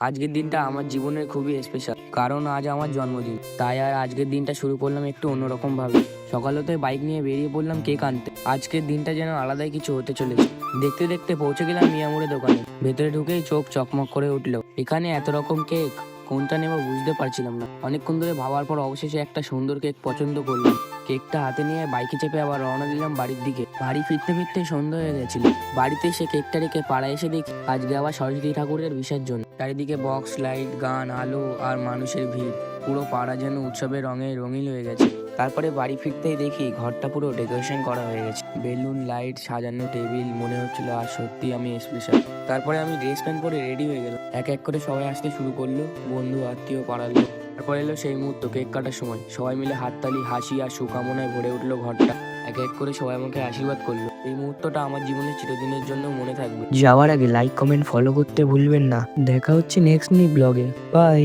আজকের দিনটা আমার জীবনের খুবই স্পেশাল, কারণ আজ আমার জন্মদিন। তাই আর আজকের দিনটা শুরু করলাম একটু অন্যরকম ভাবে। সকালেতে বাইক নিয়ে বেরিয়ে পড়লাম কেক আনতে। আজকের দিনটা যেন আলাদাই কিছু হতে চলেছে। দেখতে দেখতে পৌঁছে গেলাম মিয়ামুড়ে দোকানে। ভেতরে ঢুকেই চোখ চকমক করে উঠলো। এখানে এত রকম কেক, কোনটা নেবো বুঝতে পারছিলাম না। অনেকক্ষণ ধরে ভাবার পর অবশেষে একটা সুন্দর কেক পছন্দ করলাম। কেকটা হাতে নিয়ে বাইকে চেপে আবার রওনা দিলাম বাড়ির দিকে। বাড়ি ফিরতে ফিরতে সন্ধ্যা হয়ে গেছিল। বাড়িতে এসে কেকটা রেখে পাড়ায় এসে দেখি আজকে আবার সরস্বতী ঠাকুরের বিসর্জন। চারিদিকে বক্স, লাইট, গান, আলো আর মানুষের ভিড়। পুরো পাড়া যেন উৎসবের রঙে রঙিন হয়ে গেছে। তারপরে বাড়ি ফিরতেই দেখি ঘরটা পুরো ডেকোরেশন করা হয়ে গেছে। বেলুন, লাইট, সাজানো টেবিল, মনে হচ্ছিল আর সত্যি আমি স্পেশাল। তারপরে আমি ড্রেস প্যান্ট পরে রেডি হয়ে গেলাম। এক এক করে সবাই আসতে শুরু করলো, বন্ধু, আত্মীয়, পাড়ার লোক। তারপর এলো সেই মুহূর্ত, কেক কাটার সময়। সবাই মিলে হাততালি, হাসি আর শুভকামনায় ভরে উঠলো ঘরটা। এক এক করে সবাই আমাকে আশীর্বাদ করলো। এই মুহূর্তটা আমার জীবনে চিরদিনের জন্য মনে থাকবে। যাওয়ার আগে লাইক, কমেন্ট, ফলো করতে ভুলবেন না। দেখা হচ্ছে নেক্সট ব্লগে। বাই।